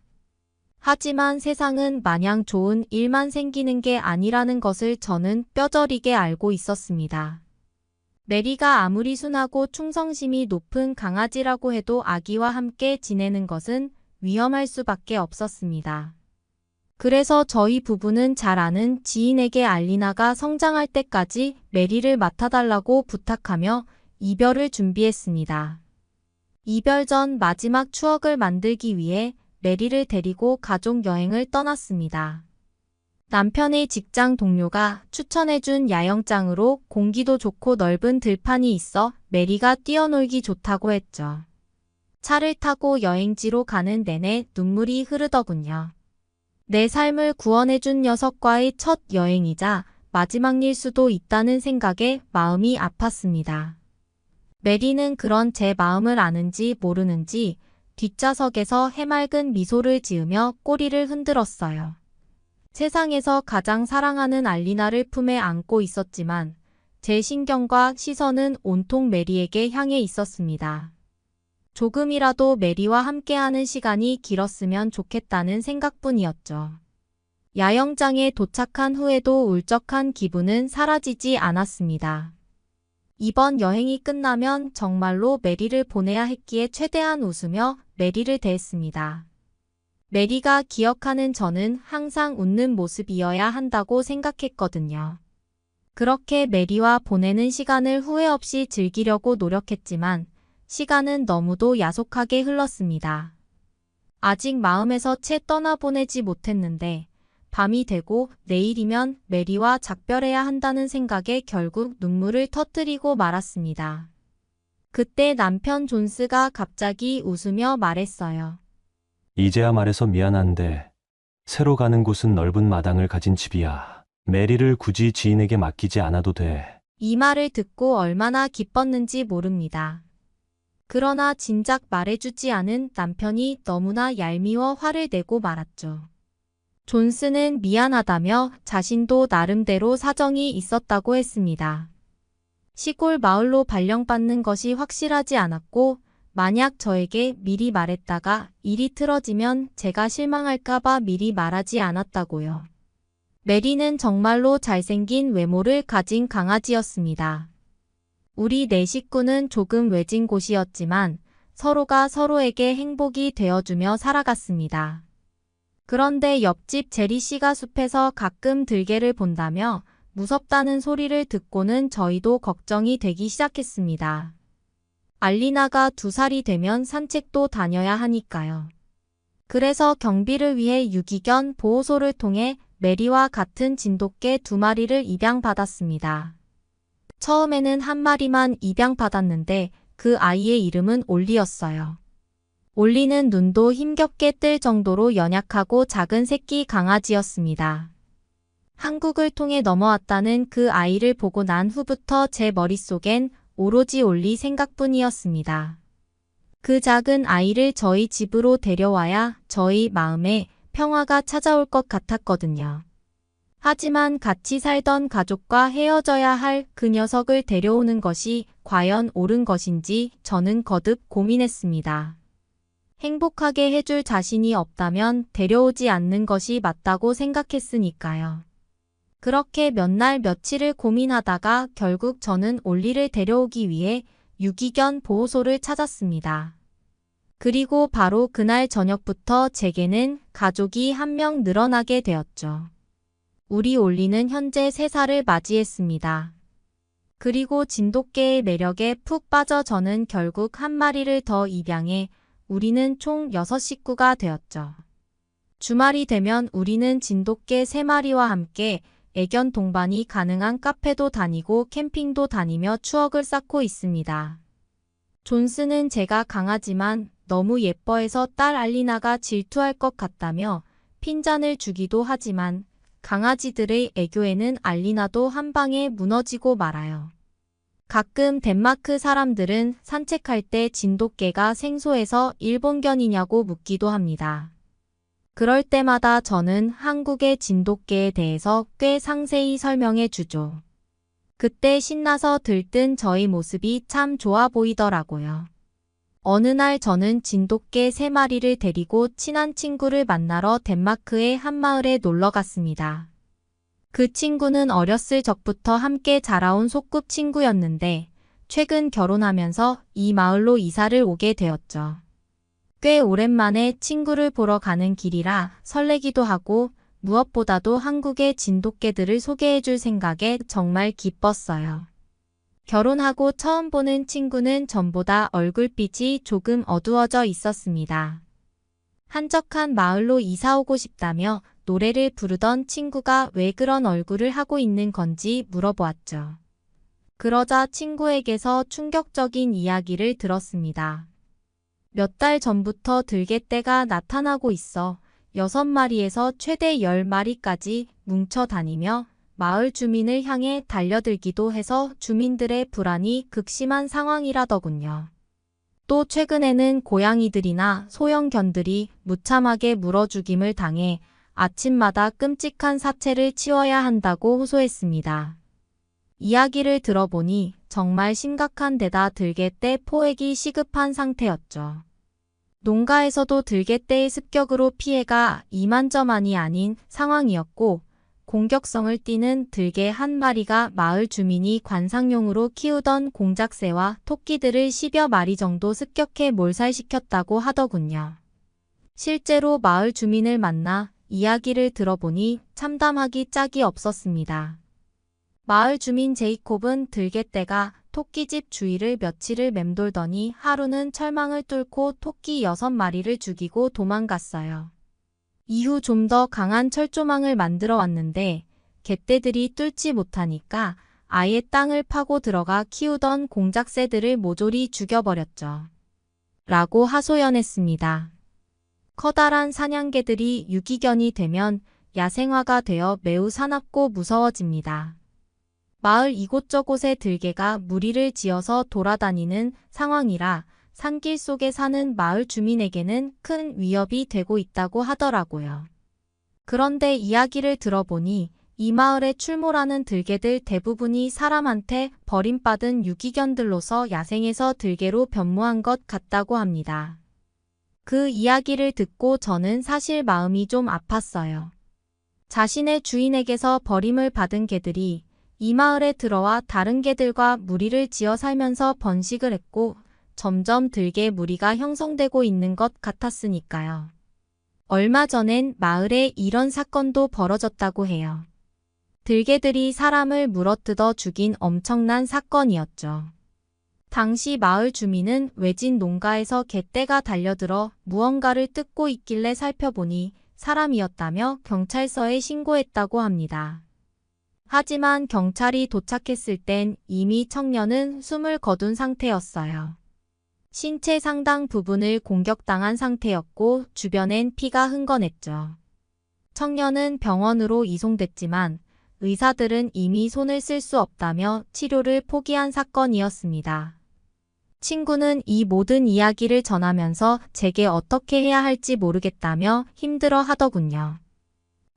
하지만 세상은 마냥 좋은 일만 생기는 게 아니라는 것을 저는 뼈저리게 알고 있었습니다. 메리가 아무리 순하고 충성심이 높은 강아지라고 해도 아기와 함께 지내는 것은 위험할 수밖에 없었습니다. 그래서 저희 부부는 잘 아는 지인에게 알리나가 성장할 때까지 메리를 맡아달라고 부탁하며 이별을 준비했습니다. 이별 전 마지막 추억을 만들기 위해 메리를 데리고 가족 여행을 떠났습니다. 남편의 직장 동료가 추천해준 야영장으로 공기도 좋고 넓은 들판이 있어 메리가 뛰어놀기 좋다고 했죠. 차를 타고 여행지로 가는 내내 눈물이 흐르더군요. 내 삶을 구원해준 녀석과의 첫 여행이자 마지막일 수도 있다는 생각에 마음이 아팠습니다. 메리는 그런 제 마음을 아는지 모르는지 뒷좌석에서 해맑은 미소를 지으며 꼬리를 흔들었어요. 세상에서 가장 사랑하는 알리나를 품에 안고 있었지만 제 신경과 시선은 온통 메리에게 향해 있었습니다. 조금이라도 메리와 함께하는 시간이 길었으면 좋겠다는 생각뿐이었죠. 야영장에 도착한 후에도 울적한 기분은 사라지지 않았습니다. 이번 여행이 끝나면 정말로 메리를 보내야 했기에 최대한 웃으며 메리를 대했습니다. 메리가 기억하는 저는 항상 웃는 모습이어야 한다고 생각했거든요. 그렇게 메리와 보내는 시간을 후회 없이 즐기려고 노력했지만 시간은 너무도 야속하게 흘렀습니다. 아직 마음에서 채 떠나보내지 못했는데 밤이 되고 내일이면 메리와 작별해야 한다는 생각에 결국 눈물을 터뜨리고 말았습니다. 그때 남편 존스가 갑자기 웃으며 말했어요.
이제야 말해서 미안한데 새로 가는 곳은 넓은 마당을 가진 집이야. 메리를 굳이 지인에게 맡기지 않아도 돼.
이 말을 듣고 얼마나 기뻤는지 모릅니다. 그러나 진작 말해주지 않은 남편이 너무나 얄미워 화를 내고 말았죠. 존스는 미안하다며 자신도 나름대로 사정이 있었다고 했습니다. 시골 마을로 발령받는 것이 확실하지 않았고 만약 저에게 미리 말했다가 일이 틀어지면 제가 실망할까봐 미리 말하지 않았다고요. 메리는 정말로 잘생긴 외모를 가진 강아지였습니다. 우리 네 식구는 조금 외진 곳이었지만 서로가 서로에게 행복이 되어주며 살아갔습니다. 그런데 옆집 제리 씨가 숲에서 가끔 들개를 본다며 무섭다는 소리를 듣고는 저희도 걱정이 되기 시작했습니다. 알리나가 2살이 되면 산책도 다녀야 하니까요. 그래서 경비를 위해 유기견 보호소를 통해 메리와 같은 진돗개 2마리를 입양받았습니다. 처음에는 한 마리만 입양받았는데 그 아이의 이름은 올리였어요. 올리는 눈도 힘겹게 뜰 정도로 연약하고 작은 새끼 강아지였습니다. 한국을 통해 넘어왔다는 그 아이를 보고 난 후부터 제 머릿속엔 오로지 올리 생각뿐이었습니다. 그 작은 아이를 저희 집으로 데려와야 저희 마음에 평화가 찾아올 것 같았거든요. 하지만 같이 살던 가족과 헤어져야 할 그 녀석을 데려오는 것이 과연 옳은 것인지 저는 거듭 고민했습니다. 행복하게 해줄 자신이 없다면 데려오지 않는 것이 맞다고 생각했으니까요. 그렇게 몇 날 며칠을 고민하다가 결국 저는 올리를 데려오기 위해 유기견 보호소를 찾았습니다. 그리고 바로 그날 저녁부터 제게는 가족이 한 명 늘어나게 되었죠. 우리 올리는 현재 3살을 맞이했습니다. 그리고 진돗개의 매력에 푹 빠져 저는 결국 한 마리를 더 입양해 우리는 총 6식구가 되었죠. 주말이 되면 우리는 진돗개 3마리와 함께 애견 동반이 가능한 카페도 다니고 캠핑도 다니며 추억을 쌓고 있습니다. 존스는 제가 강하지만 너무 예뻐해서 딸 알리나가 질투할 것 같다며 핀잔을 주기도 하지만 강아지들의 애교에는 알리나도 한 방에 무너지고 말아요. 가끔 덴마크 사람들은 산책할 때 진돗개가 생소해서 일본견이냐고 묻기도 합니다. 그럴 때마다 저는 한국의 진돗개에 대해서 꽤 상세히 설명해 주죠. 그때 신나서 들뜬 저희 모습이 참 좋아 보이더라고요. 어느 날 저는 진돗개 3마리를 데리고 친한 친구를 만나러 덴마크의 한 마을에 놀러 갔습니다. 그 친구는 어렸을 적부터 함께 자라온 소꿉친구였는데 최근 결혼하면서 이 마을로 이사를 오게 되었죠. 꽤 오랜만에 친구를 보러 가는 길이라 설레기도 하고 무엇보다도 한국의 진돗개들을 소개해줄 생각에 정말 기뻤어요. 결혼하고 처음 보는 친구는 전보다 얼굴빛이 조금 어두워져 있었습니다. 한적한 마을로 이사 오고 싶다며 노래를 부르던 친구가 왜 그런 얼굴을 하고 있는 건지 물어보았죠. 그러자 친구에게서 충격적인 이야기를 들었습니다. 몇 달 전부터 들개떼가 나타나고 있어 6마리에서 최대 10마리까지 뭉쳐 다니며 마을 주민을 향해 달려들기도 해서 주민들의 불안이 극심한 상황이라더군요. 또 최근에는 고양이들이나 소형견들이 무참하게 물어 죽임을 당해 아침마다 끔찍한 사체를 치워야 한다고 호소했습니다. 이야기를 들어보니 정말 심각한 데다 들개떼 포획이 시급한 상태였죠. 농가에서도 들개떼의 습격으로 피해가 이만저만이 아닌 상황이었고 공격성을 띠는 들개 한 마리가 마을 주민이 관상용으로 키우던 공작새와 토끼들을 10여 마리 정도 습격해 몰살시켰다고 하더군요. 실제로 마을 주민을 만나 이야기를 들어보니 참담하기 짝이 없었습니다. 마을 주민 제이콥은 들개떼가 토끼집 주위를 며칠을 맴돌더니 하루는 철망을 뚫고 토끼 6마리를 죽이고 도망갔어요. 이후 좀 더 강한 철조망을 만들어 왔는데 개떼들이 뚫지 못하니까 아예 땅을 파고 들어가 키우던 공작새들을 모조리 죽여버렸죠. 라고 하소연했습니다. 커다란 사냥개들이 유기견이 되면 야생화가 되어 매우 사납고 무서워집니다. 마을 이곳저곳에 들개가 무리를 지어서 돌아다니는 상황이라 산길 속에 사는 마을 주민에게는 큰 위협이 되고 있다고 하더라고요. 그런데 이야기를 들어보니 이 마을에 출몰하는 들개들 대부분이 사람한테 버림받은 유기견들로서 야생에서 들개로 변모한 것 같다고 합니다. 그 이야기를 듣고 저는 사실 마음이 좀 아팠어요. 자신의 주인에게서 버림을 받은 개들이 이 마을에 들어와 다른 개들과 무리를 지어 살면서 번식을 했고 점점 들개 무리가 형성되고 있는 것 같았으니까요. 얼마 전엔 마을에 이런 사건도 벌어졌다고 해요. 들개들이 사람을 물어뜯어 죽인 엄청난 사건이었죠. 당시 마을 주민은 외진 농가에서 개떼가 달려들어 무언가를 뜯고 있길래 살펴보니 사람이었다며 경찰서에 신고했다고 합니다. 하지만 경찰이 도착했을 땐 이미 청년은 숨을 거둔 상태였어요. 신체 상당 부분을 공격당한 상태였고 주변엔 피가 흥건했죠. 청년은 병원으로 이송됐지만 의사들은 이미 손을 쓸 수 없다며 치료를 포기한 사건이었습니다. 친구는 이 모든 이야기를 전하면서 제게 어떻게 해야 할지 모르겠다며 힘들어 하더군요.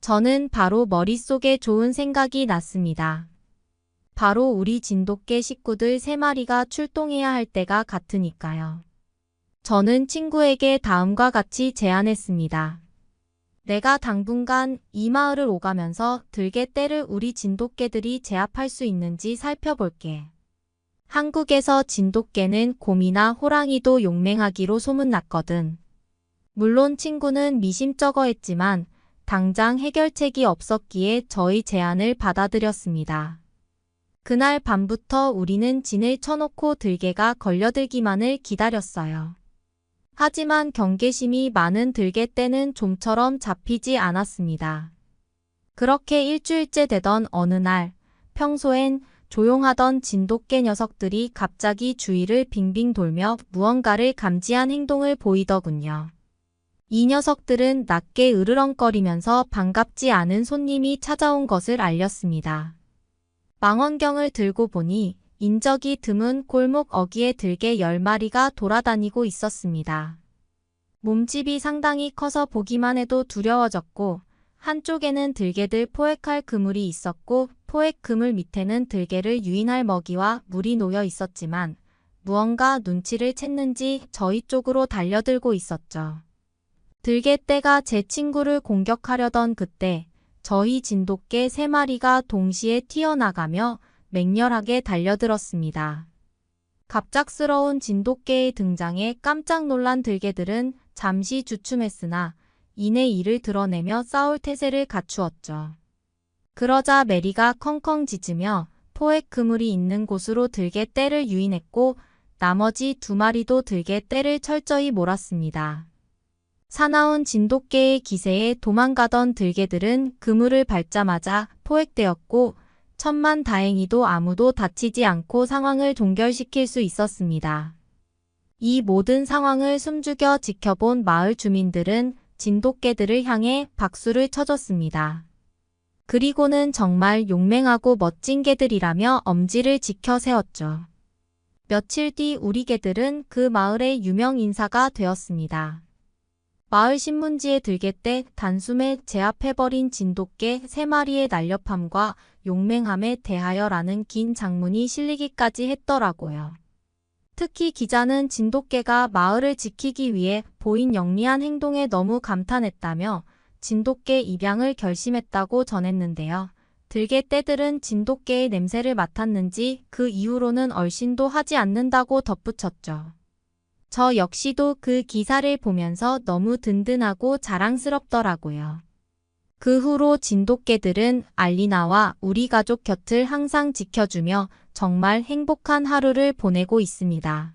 저는 바로 머릿속에 좋은 생각이 났습니다. 바로 우리 진돗개 식구들 3마리가 출동해야 할 때가 같으니까요. 저는 친구에게 다음과 같이 제안했습니다. 내가 당분간 이 마을을 오가면서 들개떼를 우리 진돗개들이 제압할 수 있는지 살펴볼게. 한국에서 진돗개는 곰이나 호랑이도 용맹하기로 소문났거든. 물론 친구는 미심쩍어했지만 당장 해결책이 없었기에 저희 제안을 받아들였습니다. 그날 밤부터 우리는 진을 쳐놓고 들개가 걸려들기만을 기다렸어요. 하지만 경계심이 많은 들개떼는 좀처럼 잡히지 않았습니다. 그렇게 일주일째 되던 어느 날, 평소엔 조용하던 진돗개 녀석들이 갑자기 주위를 빙빙 돌며 무언가를 감지한 행동을 보이더군요. 이 녀석들은 낮게 으르렁거리면서 반갑지 않은 손님이 찾아온 것을 알렸습니다. 망원경을 들고 보니 인적이 드문 골목 어귀에 들개 10마리가 돌아다니고 있었습니다. 몸집이 상당히 커서 보기만 해도 두려워졌고 한쪽에는 들개들 포획할 그물이 있었고 포획 그물 밑에는 들개를 유인할 먹이와 물이 놓여 있었지만 무언가 눈치를 챘는지 저희 쪽으로 달려들고 있었죠. 들개떼가 제 친구를 공격하려던 그때 저희 진돗개 3마리가 동시에 튀어나가며 맹렬하게 달려들었습니다. 갑작스러운 진돗개의 등장에 깜짝 놀란 들개들은 잠시 주춤했으나 이내 이를 드러내며 싸울 태세를 갖추었죠. 그러자 메리가 컹컹 짖으며 포획 그물이 있는 곳으로 들개 떼를 유인했고 나머지 2마리도 들개 떼를 철저히 몰았습니다. 사나운 진돗개의 기세에 도망가던 들개들은 그물을 밟자마자 포획되었고 천만다행히도 아무도 다치지 않고 상황을 종결시킬 수 있었습니다. 이 모든 상황을 숨죽여 지켜본 마을 주민들은 진돗개들을 향해 박수를 쳐줬습니다. 그리고는 정말 용맹하고 멋진 개들이라며 엄지를 지켜 세웠죠. 며칠 뒤 우리 개들은 그 마을의 유명 인사가 되었습니다. 마을 신문지에 들개떼 단숨에 제압해버린 진돗개 3마리의 날렵함과 용맹함에 대하여라는 긴 장문이 실리기까지 했더라고요. 특히 기자는 진돗개가 마을을 지키기 위해 보인 영리한 행동에 너무 감탄했다며 진돗개 입양을 결심했다고 전했는데요. 들개떼들은 진돗개의 냄새를 맡았는지 그 이후로는 얼씬도 하지 않는다고 덧붙였죠. 저 역시도 그 기사를 보면서 너무 든든하고 자랑스럽더라고요. 그 후로 진돗개들은 알리나와 우리 가족 곁을 항상 지켜주며 정말 행복한 하루를 보내고 있습니다.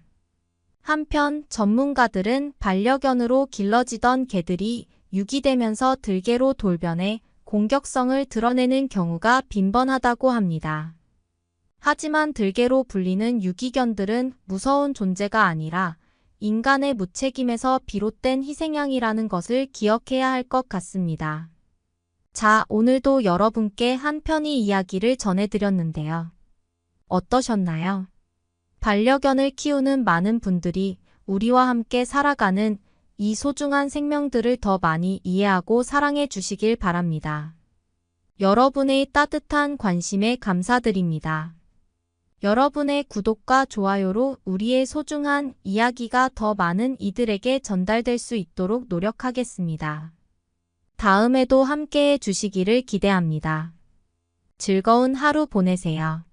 한편 전문가들은 반려견으로 길러지던 개들이 유기되면서 들개로 돌변해 공격성을 드러내는 경우가 빈번하다고 합니다. 하지만 들개로 불리는 유기견들은 무서운 존재가 아니라 인간의 무책임에서 비롯된 희생양이라는 것을 기억해야 할 것 같습니다. 자, 오늘도 여러분께 한 편의 이야기를 전해드렸는데요. 어떠셨나요? 반려견을 키우는 많은 분들이 우리와 함께 살아가는 이 소중한 생명들을 더 많이 이해하고 사랑해 주시길 바랍니다. 여러분의 따뜻한 관심에 감사드립니다. 여러분의 구독과 좋아요로 우리의 소중한 이야기가 더 많은 이들에게 전달될 수 있도록 노력하겠습니다. 다음에도 함께해 주시기를 기대합니다. 즐거운 하루 보내세요.